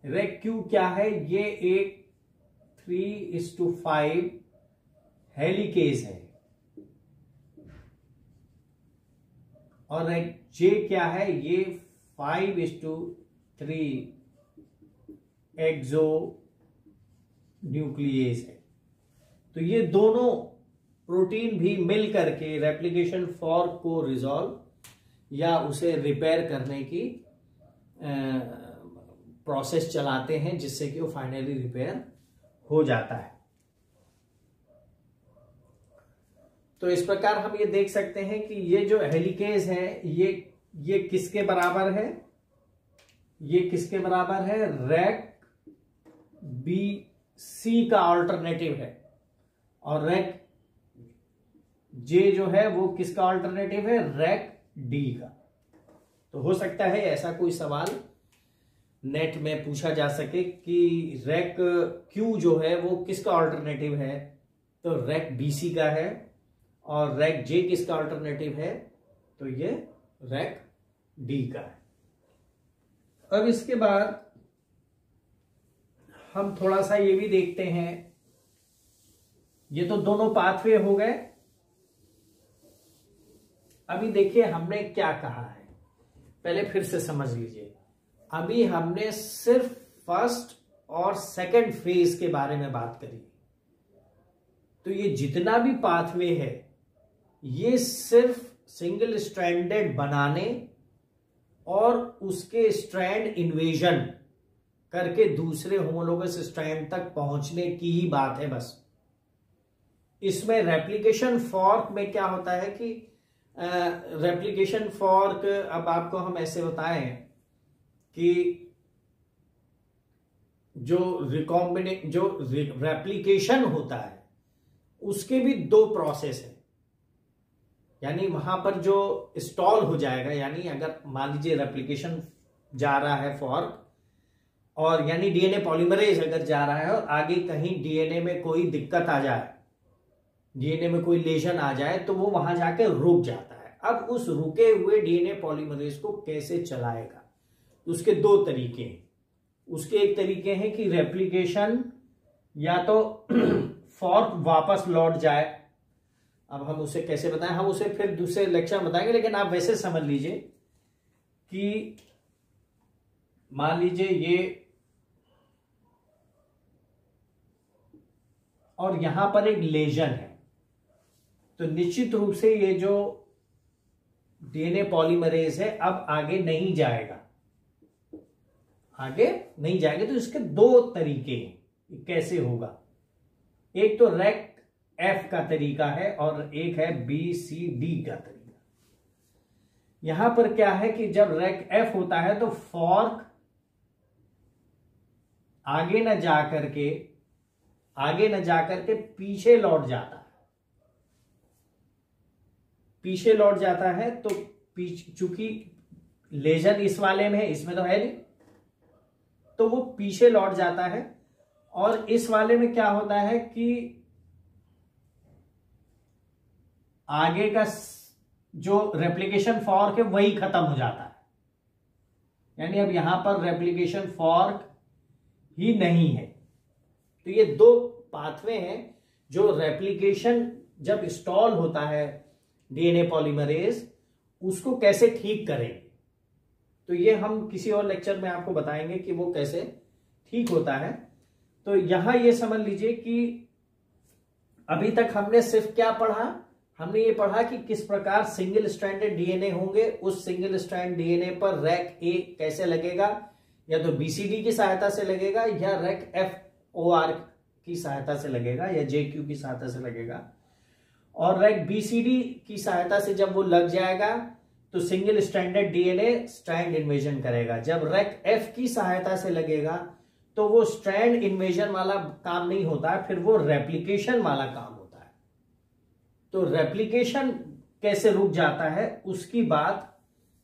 Rack Q क्या है, ये एक 3:5 हेलिकेज है, और रैक जे क्या है, ये 5:3 एक्सो न्यूक्लियस है। तो ये दोनों प्रोटीन भी मिल करके रेप्लिकेशन फॉर्क को रिजॉल्व या उसे रिपेयर करने की प्रोसेस चलाते हैं, जिससे कि वो फाइनली रिपेयर हो जाता है। तो इस प्रकार हम ये देख सकते हैं कि ये जो हेलिकेज है ये किसके बराबर है, ये किसके बराबर है, रैक बी सी का ऑल्टरनेटिव है, और रैक जे जो है वो किसका ऑल्टरनेटिव है, रैक डी का। तो हो सकता है ऐसा कोई सवाल नेट में पूछा जा सके कि रैक क्यू जो है वो किसका ऑल्टरनेटिव है, तो रैक बीसी का है, और रैक जे किसका ऑल्टरनेटिव है, तो ये रैक डी का है। अब इसके बाद हम थोड़ा सा ये भी देखते हैं, ये तो दोनों पाथवे हो गए। अभी देखिए हमने क्या कहा है, पहले फिर से समझ लीजिए। अभी हमने सिर्फ फर्स्ट और सेकंड फेज के बारे में बात करी। तो ये जितना भी पाथवे है ये सिर्फ सिंगल स्ट्रैंडेड बनाने और उसके स्ट्रैंड इन्वेजन करके दूसरे होमोलोगस स्ट्रैंड तक पहुंचने की ही बात है बस। इसमें रेप्लिकेशन फॉर्क में क्या होता है कि रेप्लिकेशन फॉर्क, अब आपको हम ऐसे बताएं कि जो रेप्लिकेशन होता है उसके भी दो प्रोसेस है। यानी वहां पर जो स्टॉल हो जाएगा, यानी अगर मान लीजिए रेप्लिकेशन जा रहा है फॉर्क, और यानी डीएनए पॉलीमरेज अगर जा रहा है और आगे कहीं डीएनए में कोई दिक्कत आ जाए, डीएनए में कोई लेजन आ जाए, तो वो वहां जाके रुक जाता है। अब उस रुके हुए डीएनए पॉलीमरेज को कैसे चलाएगा, उसके दो तरीके हैं। उसके एक तरीके हैं कि रेप्लिकेशन या तो फॉर्क वापस लौट जाए। अब हम उसे कैसे बताएं, हम उसे फिर दूसरे लेक्चर में बताएंगे, लेकिन आप वैसे समझ लीजिए कि मान लीजिए ये, और यहां पर एक लेजन है, तो निश्चित रूप से ये जो डीएनए पॉलीमरेज है अब आगे नहीं जाएगा, आगे नहीं जाएगा। तो इसके दो तरीके हैं, कैसे होगा। एक तो रैक एफ का तरीका है और एक है बी सी डी का तरीका। यहां पर क्या है कि जब रैक एफ होता है तो फॉर्क आगे ना जा करके आगे न जाकर के पीछे लौट जाता है, पीछे लौट जाता है। तो चूंकि लेजन इस वाले में है, इसमें तो है नहीं, तो वो पीछे लौट जाता है। और इस वाले में क्या होता है कि आगे का जो रेप्लिकेशन फॉर्क है वही खत्म हो जाता है, यानी अब यहां पर रेप्लिकेशन फॉर्क ही नहीं है। तो ये दो पाथवे हैं जो रेप्लिकेशन जब स्टॉल होता है डीएनए पॉलीमरेज, उसको कैसे ठीक करें। तो ये हम किसी और लेक्चर में आपको बताएंगे कि वो कैसे ठीक होता है। तो यहां ये समझ लीजिए कि अभी तक हमने सिर्फ क्या पढ़ा, हमने ये पढ़ा कि किस प्रकार सिंगल स्ट्रैंडेड डीएनए होंगे, उस सिंगल स्ट्रैंड डीएनए पर रैक ए कैसे लगेगा, या तो बीसीडी की सहायता से लगेगा या रैक एफओआर की सहायता से लगेगा या जेक्यू की सहायता से लगेगा। और रैक बीसीडी की सहायता से जब वो लग जाएगा तो single stranded DNA strand invasion करेगा। जब रैक एफ की सहायता से लगेगा तो वो स्ट्रैंड इन्वेजन वाला काम नहीं होता है, फिर वो रेप्लिकेशन वाला काम होता है। तो रेप्लिकेशन कैसे रुक जाता है उसकी बात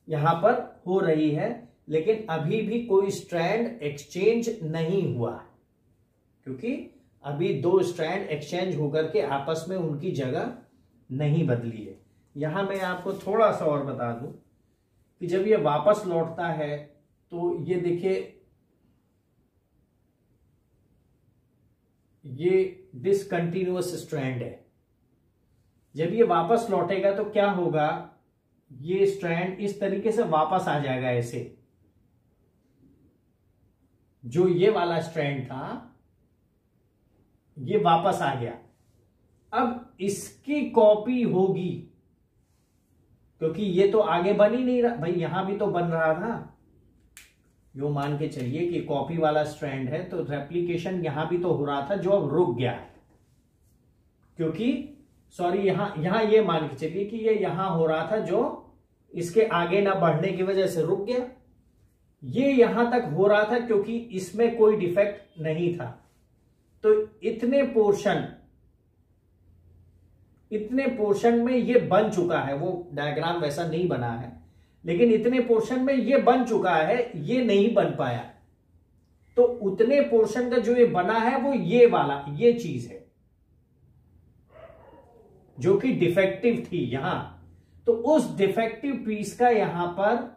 यहां पर हो रही है, लेकिन अभी भी कोई स्ट्रैंड एक्सचेंज नहीं हुआ है, क्योंकि अभी दो स्ट्रैंड एक्सचेंज होकर के आपस में उनकी जगह नहीं बदली है। यहां मैं आपको थोड़ा सा और बता दूं कि जब ये वापस लौटता है तो ये देखिए, ये डिसकंटिन्यूअस स्ट्रैंड है। जब ये वापस लौटेगा तो क्या होगा, ये स्ट्रैंड इस तरीके से वापस आ जाएगा ऐसे। जो ये वाला स्ट्रैंड था ये वापस आ गया। अब इसकी कॉपी होगी, क्योंकि ये तो आगे बन ही नहीं रहा भाई, यहां भी तो बन रहा था। यो मान के चलिए कि कॉपी वाला स्ट्रैंड है तो रेप्लिकेशन यहां भी तो हो रहा था, जो अब रुक गया है। क्योंकि सॉरी, यहां ये मान के चलिए कि ये यहां हो रहा था, जो इसके आगे ना बढ़ने की वजह से रुक गया। ये यहां तक हो रहा था क्योंकि इसमें कोई डिफेक्ट नहीं था। तो इतने पोर्शन में ये बन चुका है। वो डायग्राम वैसा नहीं बना है, लेकिन इतने पोर्शन में ये बन चुका है, ये नहीं बन पाया। तो उतने पोर्शन का जो ये बना है वो ये वाला, ये चीज है जो कि डिफेक्टिव थी यहां। तो उस डिफेक्टिव पीस का यहां पर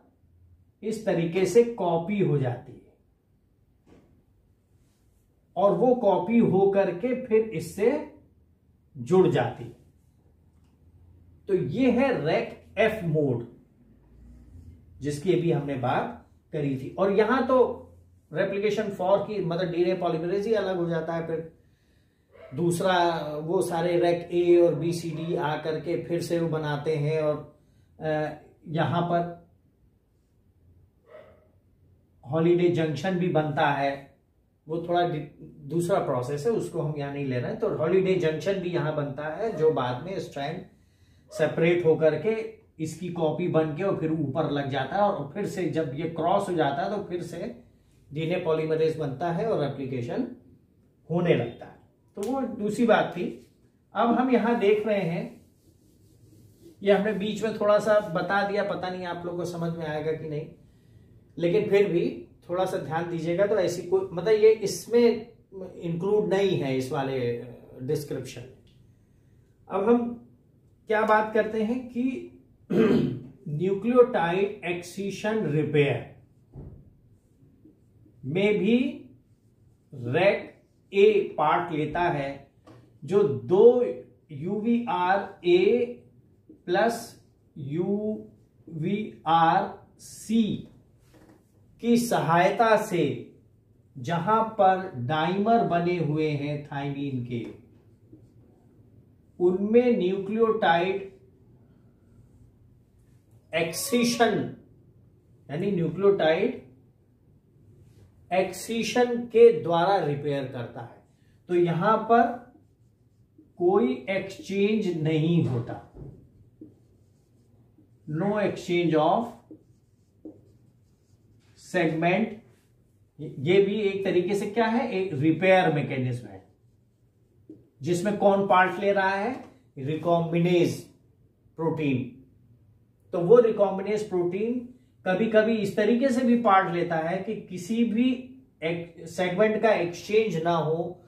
इस तरीके से कॉपी हो जाती है, और वो कॉपी हो करके फिर इससे जुड़ जाती है। तो ये है रैक एफ मोड, जिसकी अभी हमने बात करी थी। और यहां तो रेप्लिकेशन फॉर की मतलब डीएनए पॉलीमरेज ही अलग हो जाता है। फिर दूसरा वो सारे रैक ए और बी सी डी आकर के फिर से वो बनाते हैं, और यहां पर हॉलीडे जंक्शन भी बनता है। वो थोड़ा दूसरा प्रोसेस है, उसको हम यहां नहीं ले रहे हैं। तो हॉलीडे जंक्शन भी यहां बनता है, जो बाद में स्ट्रैंड सेपरेट होकर के इसकी कॉपी बन के और फिर ऊपर लग जाता है, और फिर से जब ये क्रॉस हो जाता है तो फिर से डीएनए पॉलीमरेज बनता है और रेप्लिकेशन होने लगता है। तो वो दूसरी बात थी। अब हम यहां देख रहे हैं, ये हमने बीच में थोड़ा सा बता दिया, पता नहीं आप लोगों को समझ में आएगा कि नहीं, लेकिन फिर भी थोड़ा सा ध्यान दीजिएगा। तो ऐसी कोई मतलब ये इसमें इंक्लूड नहीं है इस वाले डिस्क्रिप्शन। अब हम क्या बात करते हैं कि न्यूक्लियोटाइड एक्सीशन रिपेयर में भी रैक ए पार्ट लेता है, जो 2 UVR A plus UVR C की सहायता से, जहां पर डाइमर बने हुए हैं थाइमीन के, उनमें न्यूक्लियोटाइड एक्सीशन यानी न्यूक्लियोटाइड एक्सीशन के द्वारा रिपेयर करता है। तो यहां पर कोई एक्सचेंज नहीं होता, नो एक्सचेंज ऑफ सेगमेंट। ये भी एक तरीके से क्या है, एक रिपेयर मैकेनिज्म है। जिसमें कौन पार्ट ले रहा है? Recombinase protein. तो वो रिकॉम्बिनेज प्रोटीन कभी कभी इस तरीके से भी पार्ट लेता है कि किसी भी सेगमेंट का एक्सचेंज ना हो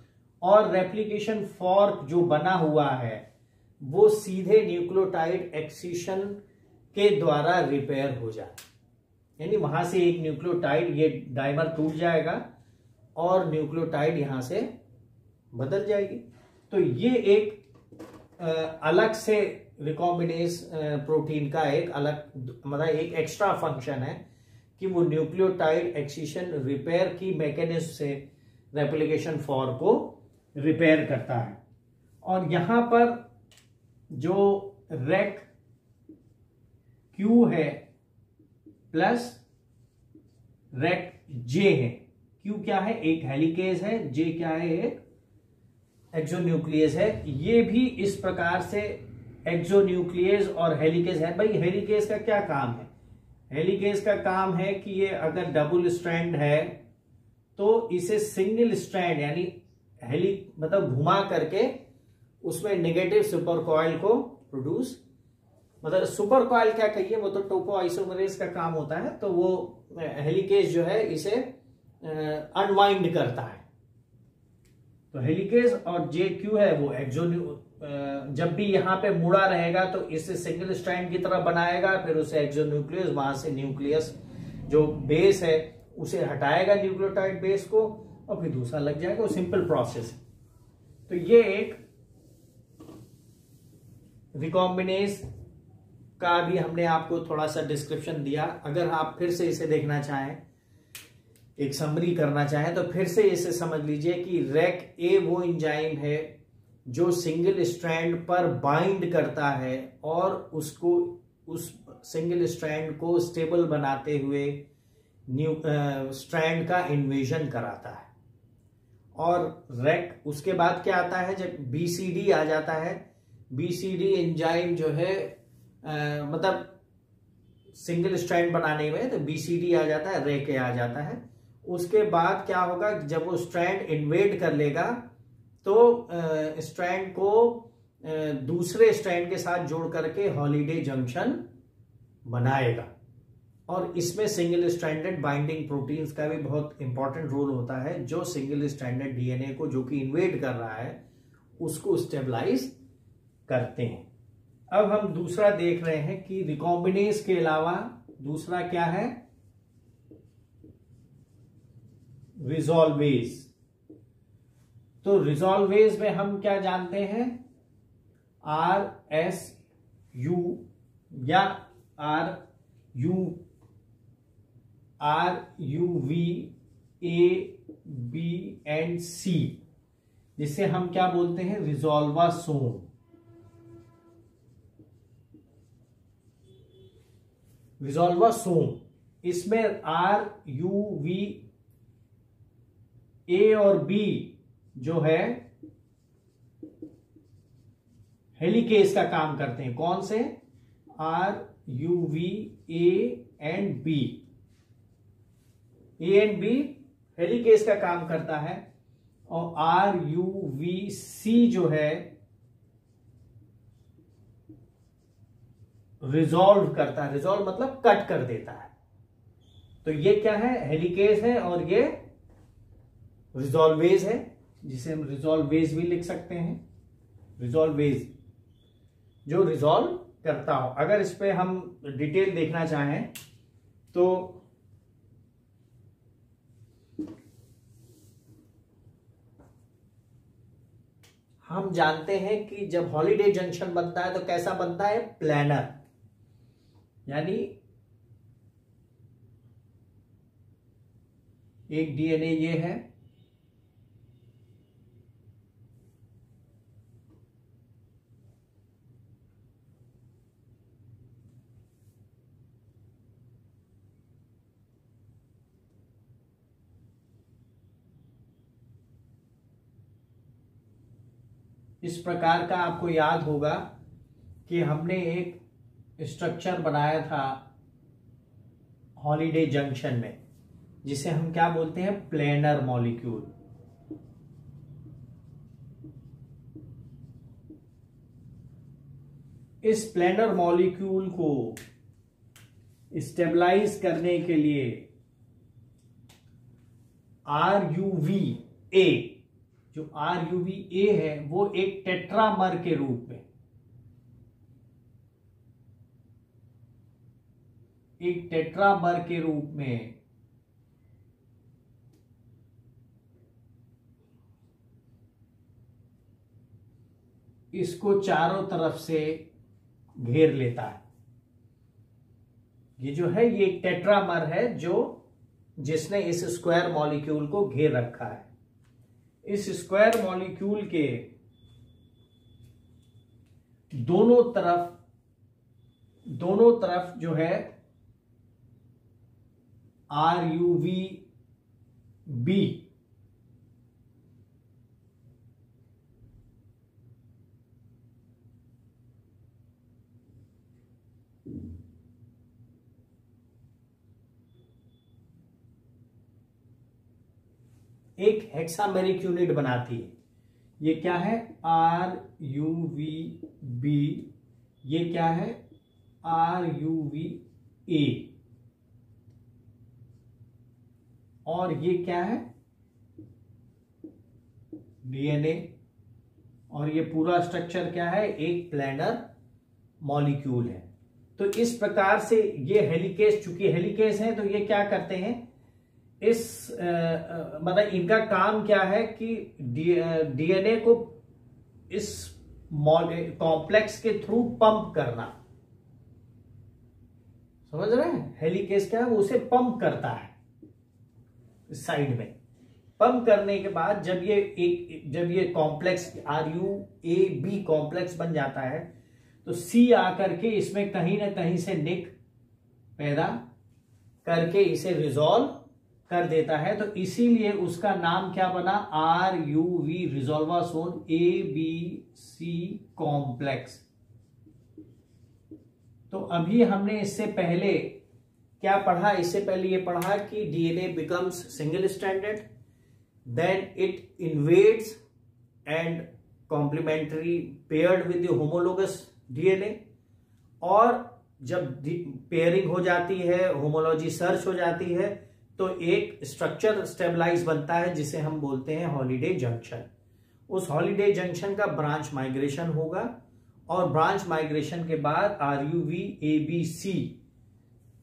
और रेप्लिकेशन फॉर्क जो बना हुआ है वो सीधे न्यूक्लियोटाइड एक्सीशन के द्वारा रिपेयर हो जाए। यानी वहां से एक न्यूक्लियोटाइड, ये डाइमर टूट जाएगा और न्यूक्लियोटाइड यहां से बदल जाएगी। तो ये एक अलग से रिकॉम्बिनेज प्रोटीन का एक अलग, मतलब एक एक्स्ट्रा फंक्शन है कि वो न्यूक्लियोटाइड एक्सीशन रिपेयर की मैकेनिज्म से रेप्लिकेशन फॉर्क को रिपेयर करता है। और यहां पर जो रेक क्यू है प्लस रेक जे है। क्यू क्या है? एक हेलिकेज है। जे क्या है? एक एक्सोन्यूक्लियस है। ये भी इस प्रकार से एक्सोन्यूक्लियस और हेलिकेज है। भाई हेलिकेज का क्या काम है? हेलिकेज का काम है कि ये अगर डबल स्ट्रैंड है तो इसे सिंगल स्ट्रैंड यानी मतलब घुमा करके उसमें नेगेटिव सुपर कॉइल को प्रोड्यूस, मतलब सुपर कॉइल क्या कहिए, वो तो टोपो आइसोमरेज का काम होता है। तो वो हेलिकेज जो है इसे अनवाइंड करता है। तो हेलिकेज और जे क्यू है वो जब भी यहां पे मुड़ा रहेगा तो इसे सिंगल स्ट्रैंड की तरह बनाएगा, फिर उसे एक्सोन्यूक्लियस, वहां से न्यूक्लियस जो बेस है उसे हटाएगा न्यूक्लियोटाइड बेस को, और फिर दूसरा लग जाएगा। वो सिंपल प्रोसेस है। तो ये एक रिकॉम्बिनेज का भी हमने आपको थोड़ा सा डिस्क्रिप्शन दिया। अगर आप फिर से इसे देखना चाहें, एक समरी करना चाहें, तो फिर से इसे समझ लीजिए कि रेक ए वो एंजाइम है जो सिंगल स्ट्रैंड पर बाइंड करता है और उसको, उस सिंगल स्ट्रैंड को स्टेबल बनाते हुए स्ट्रैंड का इन्वेजन कराता है। और रेक उसके बाद क्या आता है? जब बीसीडी आ जाता है, बीसीडी एंजाइम जो है मतलब सिंगल स्ट्रैंड बनाने में, तो बीसीडी आ जाता है, रेक ए आ जाता है। उसके बाद क्या होगा? जब वो स्ट्रैंड इन्वेड कर लेगा तो स्ट्रैंड को दूसरे स्ट्रैंड के साथ जोड़ करके हॉलिडे जंक्शन बनाएगा। और इसमें सिंगल स्ट्रैंडेड बाइंडिंग प्रोटीन्स का भी बहुत इंपॉर्टेंट रोल होता है, जो सिंगल स्ट्रैंडेड डीएनए को, जो कि इन्वेड कर रहा है, उसको स्टेबलाइज करते हैं। अब हम दूसरा देख रहे हैं कि रिकॉम्बिनेज के अलावा दूसरा क्या है? रिजॉल्वेज। तो रिजॉल्वेज में हम क्या जानते हैं? RSU या RUV A B and C, जिसे हम क्या बोलते हैं? रिजॉल्वासोम। रिजॉल्वासोम, इसमें RUV A और B जो है हेलिकेज का काम करते हैं। कौन से? RUV A and B। A and B helicase का काम करता है। और RUVC जो है रिजॉल्व करता है। रिजॉल्व मतलब कट कर देता है। तो ये क्या है? हेलिकेज है और ये रिजॉल्वेज है, जिसे हम रिजॉल्वेज भी लिख सकते हैं। रिजॉल्वेज जो रिजॉल्व करता हो। अगर इस पे हम डिटेल देखना चाहें तो हम जानते हैं कि जब हॉलिडे जंक्शन बनता है तो कैसा बनता है? प्लानर। यानी एक डीएनए ये है, इस प्रकार का। आपको याद होगा कि हमने एक स्ट्रक्चर बनाया था हॉलिडे जंक्शन में, जिसे हम क्या बोलते हैं? Planar molecule. इस प्लैनर मॉलिक्यूल को स्टेबलाइज करने के लिए RuVa, जो RuVa है वो एक टेट्रामर के रूप में, एक टेट्रामर के रूप में इसको चारों तरफ से घेर लेता है। ये जो है ये एक टेट्रामर है जो जिसने इस स्क्वायर मॉलिक्यूल को घेर रखा है। इस स्क्वायर मॉलिक्यूल के दोनों तरफ जो है RuVb एक हेक्सामेरिक यूनिट बनाती है। ये क्या है? RuVb, ये क्या है? RuVa, और ये क्या है? DNA, और ये पूरा स्ट्रक्चर क्या है? एक प्लैनर मॉलिक्यूल है। तो इस प्रकार से ये हेलिकेज, चूंकि हेलिकेज है तो ये क्या करते हैं, इस मतलब इनका काम क्या है कि DNA को इस कॉम्प्लेक्स के थ्रू पंप करना। समझ रहे हैं? हेलिकेज क्या है? वो उसे पंप करता है इस साइड में। पंप करने के बाद जब ये कॉम्प्लेक्स RuAb कॉम्प्लेक्स बन जाता है तो C आकर के इसमें कहीं ना कहीं से निक पैदा करके इसे रिजॉल्व कर देता है। तो इसीलिए उसका नाम क्या बना? RuV, रिजॉल्वासोन ABC complex. तो अभी हमने इससे पहले क्या पढ़ा? इससे पहले ये पढ़ा कि DNA becomes single stranded, then it invades and complementary paired with the homologous DNA, और जब पेयरिंग हो जाती है, होमोलॉजी सर्च हो जाती है, तो एक स्ट्रक्चर स्टेबलाइज बनता है जिसे हम बोलते हैं हॉलिडे जंक्शन। उस हॉलिडे जंक्शन का ब्रांच माइग्रेशन होगा, और ब्रांच माइग्रेशन के बाद RuVabC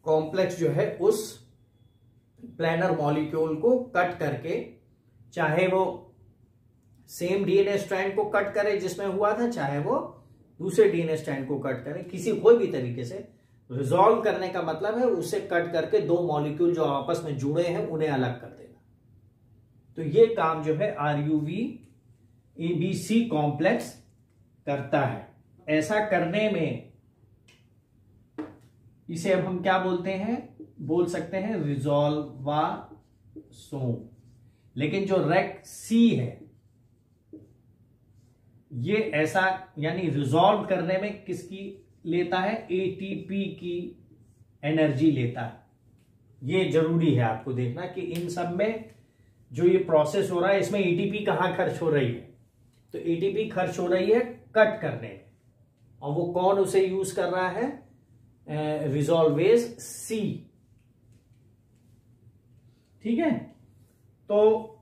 कॉम्प्लेक्स जो है उस प्लैनर मॉलिक्यूल को कट करके, चाहे वो सेम DNA स्ट्रैंड को कट करे जिसमें हुआ था, चाहे वो दूसरे DNA स्ट्रैंड को कट करे, कोई भी तरीके से रिजॉल्व करने का मतलब है उसे कट करके दो मॉलिक्यूल जो आपस में जुड़े हैं उन्हें अलग कर देना। तो ये काम जो है RuVabC कॉम्प्लेक्स करता है। ऐसा करने में इसे अब हम क्या बोलते हैं? बोल सकते हैं रिजॉल्वासोम। लेकिन जो RecC है ये ऐसा, यानी रिजॉल्व करने में किसकी लेता है? ATP की एनर्जी लेता है। ये जरूरी है आपको देखना कि इन सब में जो ये प्रोसेस हो रहा है इसमें ATP कहां खर्च हो रही है? तो ATP खर्च हो रही है कट करने में, और वो कौन उसे यूज कर रहा है? रिजॉल्वेज C। ठीक है, तो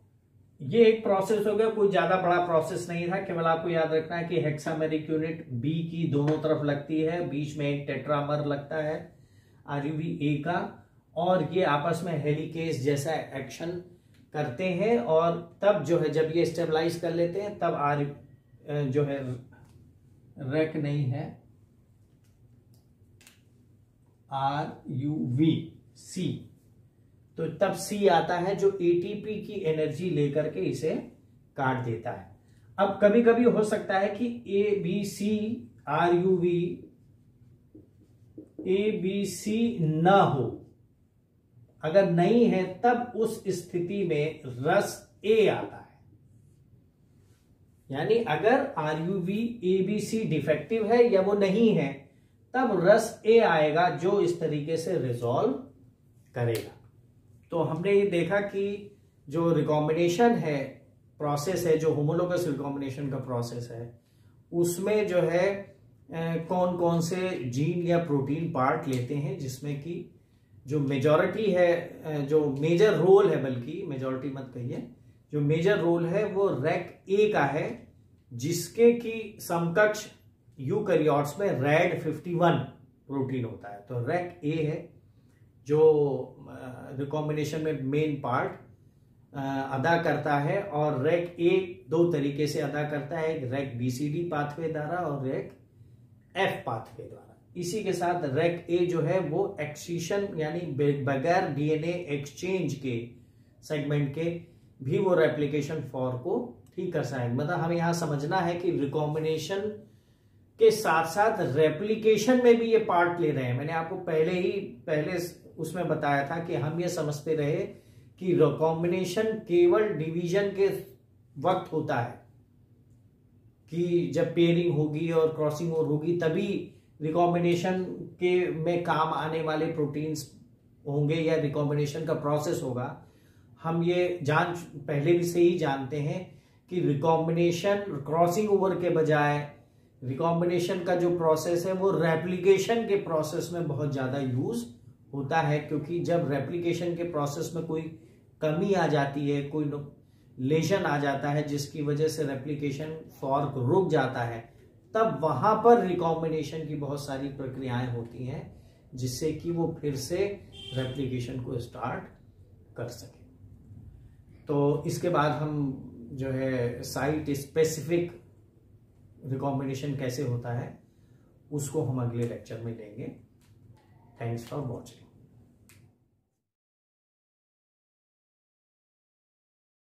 ये एक प्रोसेस हो गया, कोई ज्यादा बड़ा प्रोसेस नहीं था। केवल आपको याद रखना है कि हेक्सामेरिक यूनिट B की दोनों तरफ लगती है, बीच में एक टेट्रामर लगता है RuVa का, और ये आपस में हेलिकेज जैसा एक्शन करते हैं, और तब जो है जब ये स्टेबलाइज कर लेते हैं तब जो है रेक नहीं है RuVc, तो तब C आता है जो ATP की एनर्जी लेकर के इसे काट देता है। अब कभी कभी हो सकता है कि ABC ना हो, अगर नहीं है तब उस स्थिति में रस A आता है। यानी अगर RuVabC डिफेक्टिव है या वो नहीं है तब रस A आएगा जो इस तरीके से रिजॉल्व करेगा। तो हमने ये देखा कि जो रिकॉम्बिनेशन है प्रोसेस है, जो होमोलोगस रिकॉम्बिनेशन का प्रोसेस है, उसमें जो है कौन कौन से जीन या प्रोटीन पार्ट लेते हैं, जिसमें कि जो मेजॉरिटी है, जो मेजर रोल है, बल्कि मेजॉरिटी मत कहिए, जो मेजर रोल है वो रैक ए का है, जिसके की समकक्ष यूकैरियोट्स में रैड 51 प्रोटीन होता है। तो रैक ए है जो रिकॉम्बिनेशन में मेन पार्ट अदा करता है, और रैक ए दो तरीके से अदा करता है, एक रैक बीसीडी पाथवे द्वारा और रैक एफ पाथवे द्वारा। इसी के साथ रैक ए जो है वो एक्सीशन यानी बगैर डीएनए एक्सचेंज के सेगमेंट के भी वो रेप्लिकेशन फॉर को ठीक कर सकता है। मतलब हमें यहां समझना है कि रिकॉम्बिनेशन के साथ साथ रेप्लिकेशन में भी ये पार्ट ले रहे हैं। मैंने आपको पहले उसमें बताया था कि हम ये समझते रहे कि रिकॉम्बिनेशन केवल डिवीजन के वक्त होता है, कि जब पेयरिंग होगी और क्रॉसिंग ओवर होगी तभी रिकॉम्बिनेशन के में काम आने वाले प्रोटीन्स होंगे या रिकॉम्बिनेशन का प्रोसेस होगा। हम ये पहले भी से ही जानते हैं कि रिकॉम्बिनेशन क्रॉसिंग ओवर के बजाय रिकॉम्बिनेशन का जो प्रोसेस है वो रेप्लिकेशन के प्रोसेस में बहुत ज्यादा यूज होता है, क्योंकि जब रेप्लिकेशन के प्रोसेस में कोई कमी आ जाती है, कोई लेशन आ जाता है जिसकी वजह से रेप्लिकेशन फॉर्क रुक जाता है, तब वहां पर रिकॉम्बिनेशन की बहुत सारी प्रक्रियाएं होती हैं जिससे कि वो फिर से रेप्लिकेशन को स्टार्ट कर सके। तो इसके बाद हम जो है साइट स्पेसिफिक रिकॉम्बिनेशन कैसे होता है उसको हम अगले लेक्चर में लेंगे। Thanks for watching.